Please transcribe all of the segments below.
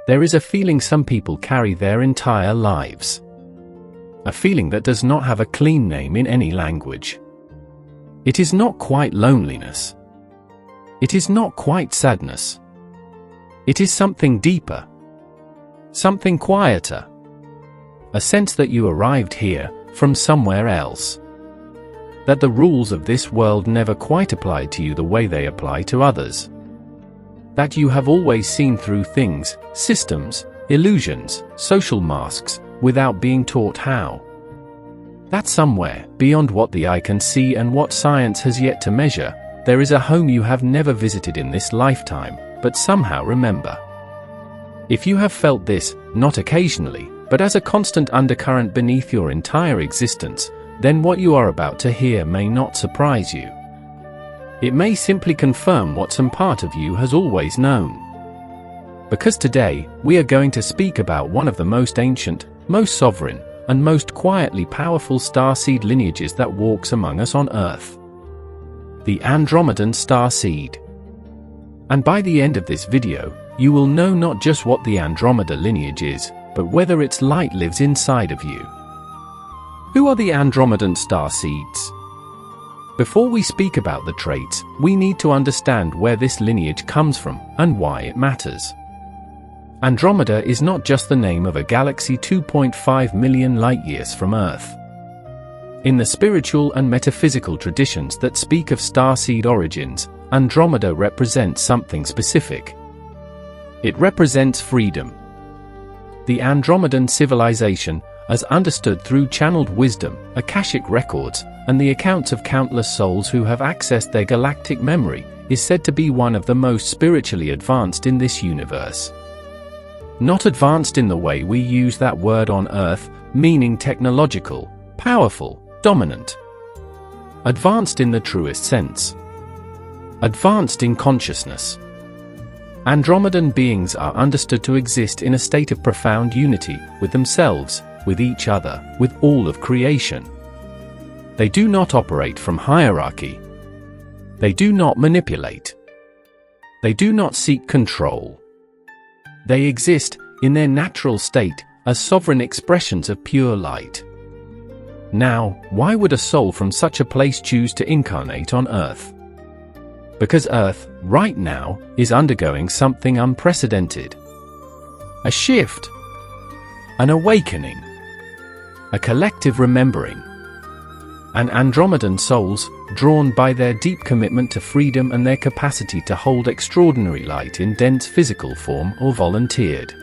there is a feeling some people carry their entire lives. A feeling that does not have a clean name in any language. It is not quite loneliness. It is not quite sadness. It is something deeper. Something quieter. A sense that you arrived here, from somewhere else. That the rules of this world never quite apply to you the way they apply to others. That you have always seen through things, systems, illusions, social masks, without being taught how. That somewhere, beyond what the eye can see and what science has yet to measure, there is a home you have never visited in this lifetime, but somehow remember. If you have felt this, not occasionally, but as a constant undercurrent beneath your entire existence, then what you are about to hear may not surprise you. It may simply confirm what some part of you has always known. Because today, we are going to speak about one of the most ancient, most sovereign, and most quietly powerful starseed lineages that walks among us on Earth. The Andromedan Starseed. And by the end of this video, you will know not just what the Andromeda lineage is, but whether its light lives inside of you. Who are the Andromedan Starseeds? Before we speak about the traits, we need to understand where this lineage comes from and why it matters. Andromeda is not just the name of a galaxy 2.5 million light-years from Earth. In the spiritual and metaphysical traditions that speak of starseed origins, Andromeda represents something specific. It represents freedom. The Andromedan civilization, as understood through channeled wisdom, Akashic records, and the accounts of countless souls who have accessed their galactic memory, is said to be one of the most spiritually advanced in this universe. Not advanced in the way we use that word on Earth, meaning technological, powerful, dominant. Advanced in the truest sense. Advanced in consciousness. Andromedan beings are understood to exist in a state of profound unity, with themselves, with each other, with all of creation. They do not operate from hierarchy. They do not manipulate. They do not seek control. They exist, in their natural state, as sovereign expressions of pure light. Now, why would a soul from such a place choose to incarnate on Earth? Because Earth, right now, is undergoing something unprecedented. A shift. An awakening. A collective remembering. And Andromedan souls, drawn by their deep commitment to freedom and their capacity to hold extraordinary light in dense physical form or volunteered.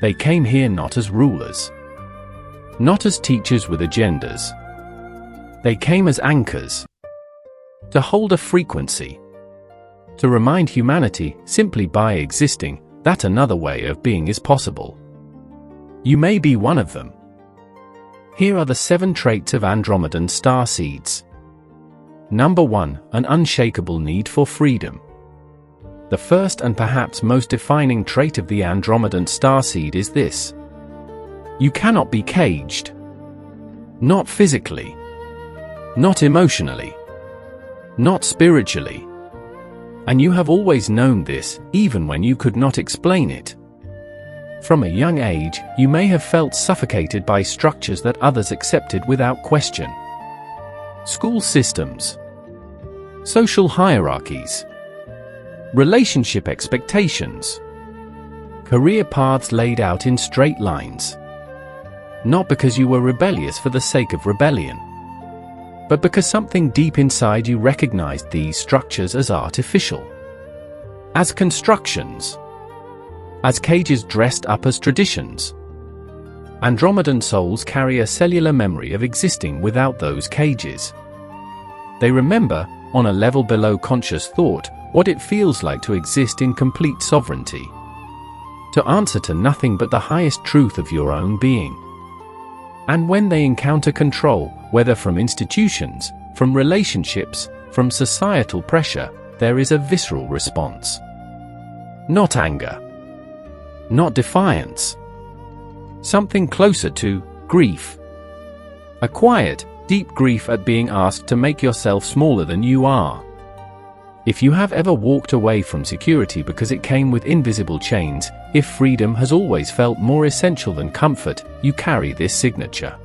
They came here not as rulers. Not as teachers with agendas. They came as anchors. To hold a frequency. To remind humanity, simply by existing, that another way of being is possible. You may be one of them. Here are the 7 traits of Andromedan Starseeds. Number 1, an unshakable need for freedom. The first and perhaps most defining trait of the Andromedan Starseed is this. You cannot be caged. Not physically. Not emotionally. Not spiritually. And you have always known this, even when you could not explain it. From a young age, you may have felt suffocated by structures that others accepted without question. School systems. Social hierarchies. Relationship expectations. Career paths laid out in straight lines. Not because you were rebellious for the sake of rebellion, but because something deep inside you recognized these structures as artificial. As constructions. As cages dressed up as traditions. Andromedan souls carry a cellular memory of existing without those cages. They remember, on a level below conscious thought, what it feels like to exist in complete sovereignty. To answer to nothing but the highest truth of your own being. And when they encounter control, whether from institutions, from relationships, from societal pressure, there is a visceral response. Not anger. Not defiance. Something closer to grief. A quiet, deep grief at being asked to make yourself smaller than you are. If you have ever walked away from security because it came with invisible chains, if freedom has always felt more essential than comfort, you carry this signature.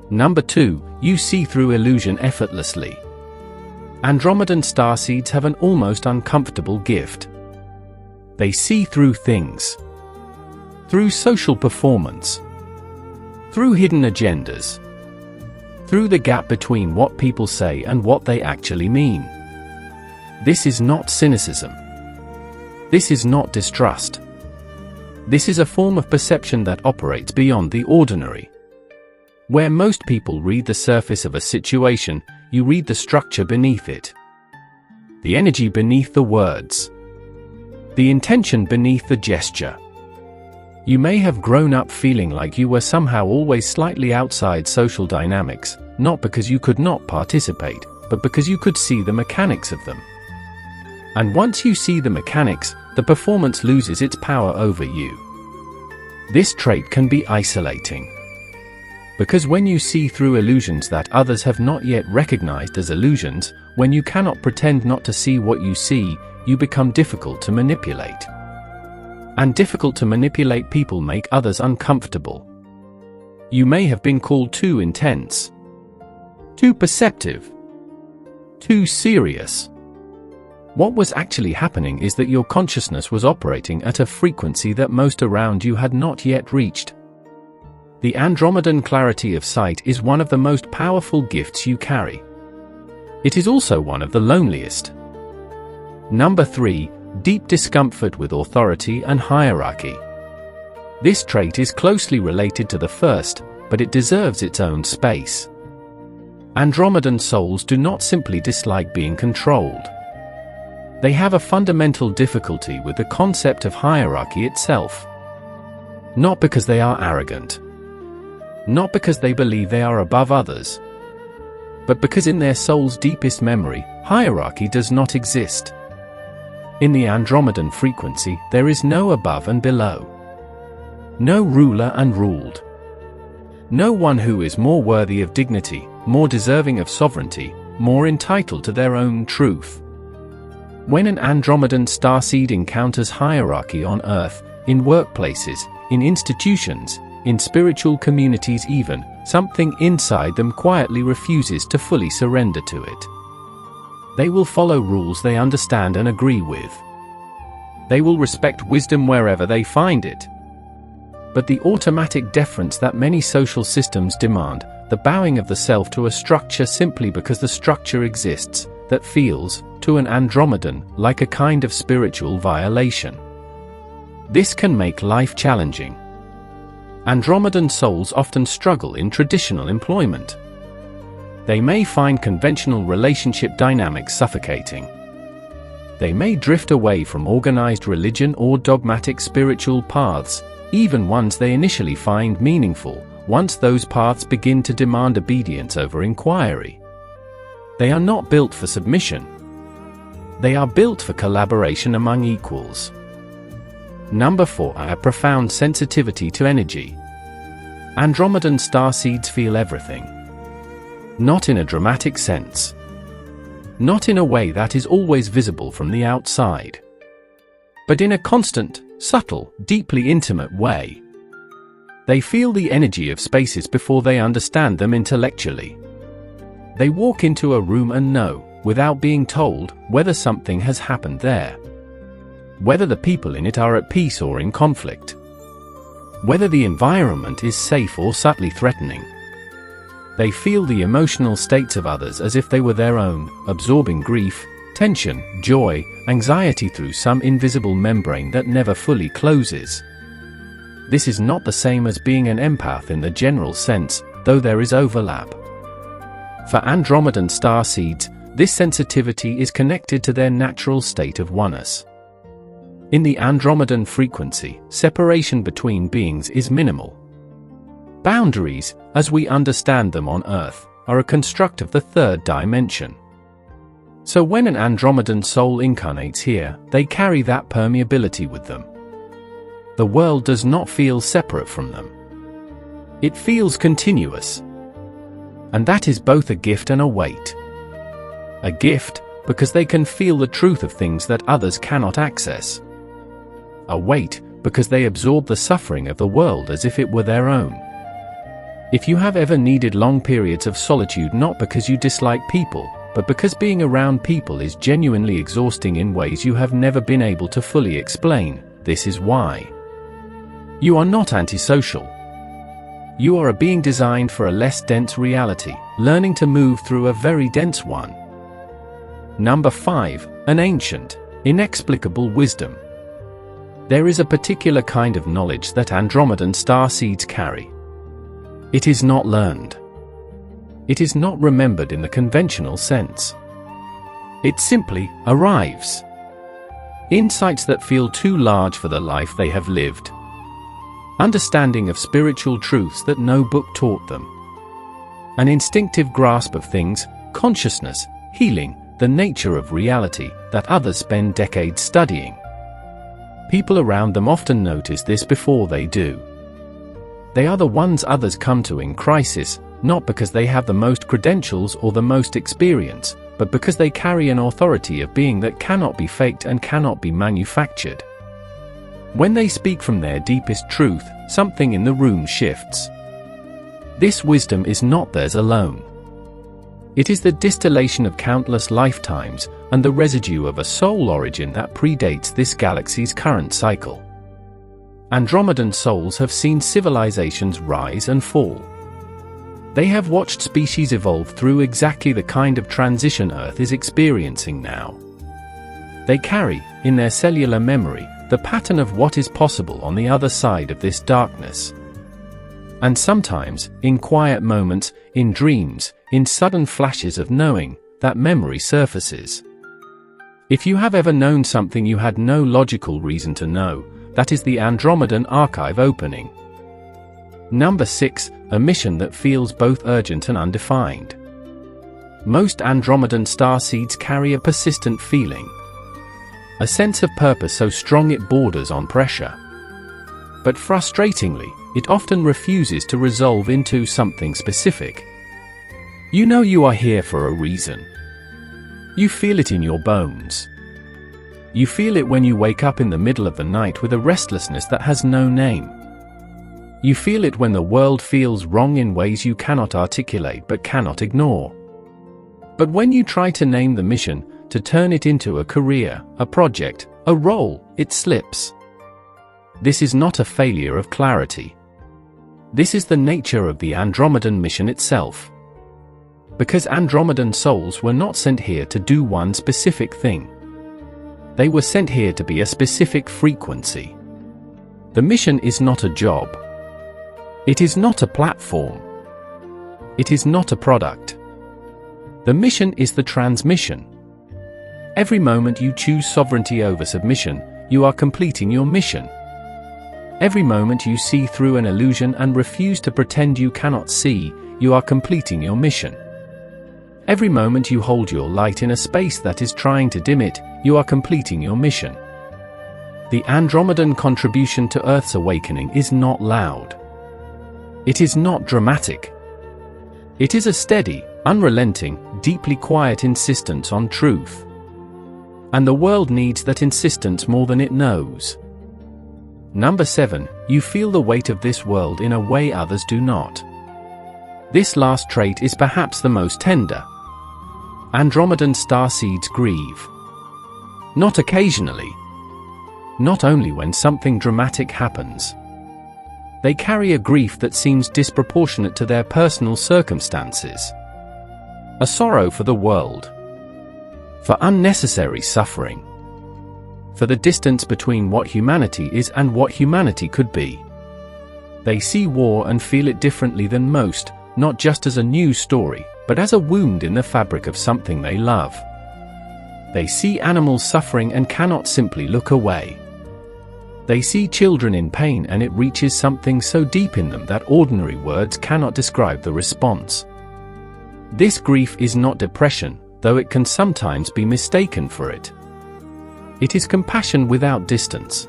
Number 2, you see through illusion effortlessly. Andromedan starseeds have an almost uncomfortable gift. They see through things. Through social performance. Through hidden agendas. Through the gap between what people say and what they actually mean. This is not cynicism. This is not distrust. This is a form of perception that operates beyond the ordinary. Where most people read the surface of a situation, you read the structure beneath it. The energy beneath the words. The intention beneath the gesture. You may have grown up feeling like you were somehow always slightly outside social dynamics, not because you could not participate, but because you could see the mechanics of them. And once you see the mechanics, the performance loses its power over you. This trait can be isolating. Because when you see through illusions that others have not yet recognized as illusions, when you cannot pretend not to see what you see, you become difficult to manipulate. And difficult to manipulate people make others uncomfortable. You may have been called too intense, too perceptive, too serious. What was actually happening is that your consciousness was operating at a frequency that most around you had not yet reached. The Andromedan clarity of sight is one of the most powerful gifts you carry. It is also one of the loneliest. Number 3, deep discomfort with authority and hierarchy. This trait is closely related to the first, but it deserves its own space. Andromedan souls do not simply dislike being controlled. They have a fundamental difficulty with the concept of hierarchy itself. Not because they are arrogant. Not because they believe they are above others. But because in their soul's deepest memory, hierarchy does not exist. In the Andromedan frequency, there is no above and below. No ruler and ruled. No one who is more worthy of dignity, more deserving of sovereignty, more entitled to their own truth. When an Andromedan starseed encounters hierarchy on Earth, in workplaces, in institutions, in spiritual communities even, something inside them quietly refuses to fully surrender to it. They will follow rules they understand and agree with. They will respect wisdom wherever they find it. But the automatic deference that many social systems demand, the bowing of the self to a structure simply because the structure exists, that feels, to an Andromedan, like a kind of spiritual violation. This can make life challenging. Andromedan souls often struggle in traditional employment. They may find conventional relationship dynamics suffocating. They may drift away from organized religion or dogmatic spiritual paths, even ones they initially find meaningful, once those paths begin to demand obedience over inquiry. They are not built for submission. They are built for collaboration among equals. Number 4, a profound sensitivity to energy. Andromedan starseeds feel everything. Not in a dramatic sense. Not in a way that is always visible from the outside. But in a constant, subtle, deeply intimate way. They feel the energy of spaces before they understand them intellectually. They walk into a room and know, without being told, whether something has happened there. Whether the people in it are at peace or in conflict. Whether the environment is safe or subtly threatening. They feel the emotional states of others as if they were their own, absorbing grief, tension, joy, anxiety through some invisible membrane that never fully closes. This is not the same as being an empath in the general sense, though there is overlap. For Andromedan starseeds, this sensitivity is connected to their natural state of oneness. In the Andromedan frequency, separation between beings is minimal. Boundaries, as we understand them on Earth, are a construct of the third dimension. So when an Andromedan soul incarnates here, they carry that permeability with them. The world does not feel separate from them. It feels continuous. And that is both a gift and a weight. A gift, because they can feel the truth of things that others cannot access. A weight, because they absorb the suffering of the world as if it were their own. If you have ever needed long periods of solitude, not because you dislike people, but because being around people is genuinely exhausting in ways you have never been able to fully explain, this is why. You are not antisocial. You are a being designed for a less dense reality, learning to move through a very dense one. Number 5, an ancient, inexplicable wisdom. There is a particular kind of knowledge that Andromedan Starseeds carry. It is not learned. It is not remembered in the conventional sense. It simply arrives. Insights that feel too large for the life they have lived. Understanding of spiritual truths that no book taught them. An instinctive grasp of things, consciousness, healing, the nature of reality, that others spend decades studying. People around them often notice this before they do. They are the ones others come to in crisis, not because they have the most credentials or the most experience, but because they carry an authority of being that cannot be faked and cannot be manufactured. When they speak from their deepest truth, something in the room shifts. This wisdom is not theirs alone. It is the distillation of countless lifetimes, and the residue of a soul origin that predates this galaxy's current cycle. Andromedan souls have seen civilizations rise and fall. They have watched species evolve through exactly the kind of transition Earth is experiencing now. They carry, in their cellular memory, the pattern of what is possible on the other side of this darkness. And sometimes, in quiet moments, in dreams, in sudden flashes of knowing, that memory surfaces. If you have ever known something you had no logical reason to know, that is the Andromedan archive opening. Number 6, a mission that feels both urgent and undefined. Most Andromedan starseeds carry a persistent feeling. A sense of purpose so strong it borders on pressure. But frustratingly, it often refuses to resolve into something specific. You know you are here for a reason. You feel it in your bones. You feel it when you wake up in the middle of the night with a restlessness that has no name. You feel it when the world feels wrong in ways you cannot articulate but cannot ignore. But when you try to name the mission, to turn it into a career, a project, a role, it slips. This is not a failure of clarity. This is the nature of the Andromedan mission itself. Because Andromedan souls were not sent here to do one specific thing. They were sent here to be a specific frequency. The mission is not a job. It is not a platform. It is not a product. The mission is the transmission. Every moment you choose sovereignty over submission, you are completing your mission. Every moment you see through an illusion and refuse to pretend you cannot see, you are completing your mission. Every moment you hold your light in a space that is trying to dim it, you are completing your mission. The Andromedan contribution to Earth's awakening is not loud. It is not dramatic. It is a steady, unrelenting, deeply quiet insistence on truth. And the world needs that insistence more than it knows. Number 7, you feel the weight of this world in a way others do not. This last trait is perhaps the most tender. Andromedan starseeds grieve. Not occasionally. Not only when something dramatic happens. They carry a grief that seems disproportionate to their personal circumstances. A sorrow for the world. For unnecessary suffering. For the distance between what humanity is and what humanity could be. They see war and feel it differently than most, not just as a news story, but as a wound in the fabric of something they love. They see animals suffering and cannot simply look away. They see children in pain and it reaches something so deep in them that ordinary words cannot describe the response. This grief is not depression, though it can sometimes be mistaken for it. It is compassion without distance.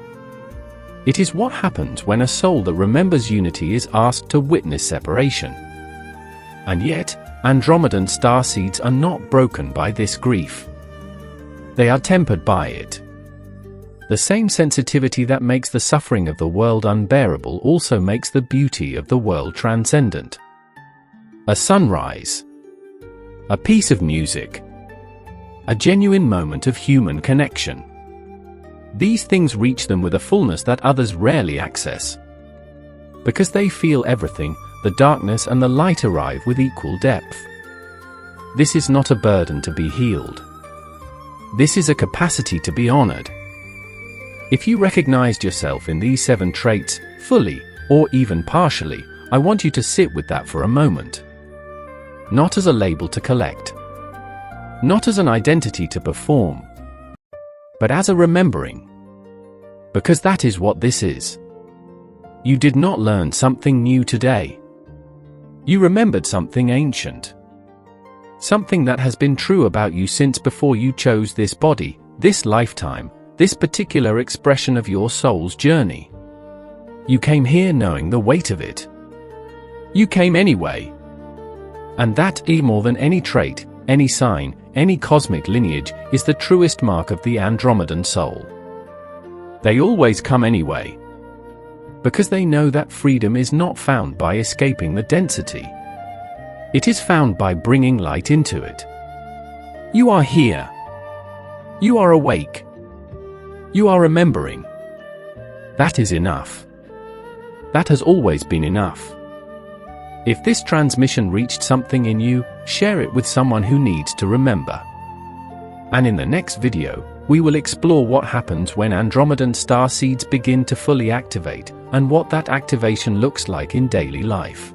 It is what happens when a soul that remembers unity is asked to witness separation. And yet, Andromedan starseeds are not broken by this grief. They are tempered by it. The same sensitivity that makes the suffering of the world unbearable also makes the beauty of the world transcendent. A sunrise, a piece of music, a genuine moment of human connection. These things reach them with a fullness that others rarely access. Because they feel everything, the darkness and the light arrive with equal depth. This is not a burden to be healed. This is a capacity to be honored. If you recognized yourself in these 7 traits, fully, or even partially, I want you to sit with that for a moment. Not as a label to collect. Not as an identity to perform. But as a remembering. Because that is what this is. You did not learn something new today. You remembered something ancient. Something that has been true about you since before you chose this body, this lifetime, this particular expression of your soul's journey. You came here knowing the weight of it. You came anyway. And that, more than any trait, any sign, any cosmic lineage, is the truest mark of the Andromedan soul. They always come anyway. Because they know that freedom is not found by escaping the density. It is found by bringing light into it. You are here. You are awake. You are remembering. That is enough. That has always been enough. If this transmission reached something in you, share it with someone who needs to remember. And in the next video, we will explore what happens when Andromedan starseeds begin to fully activate, and what that activation looks like in daily life.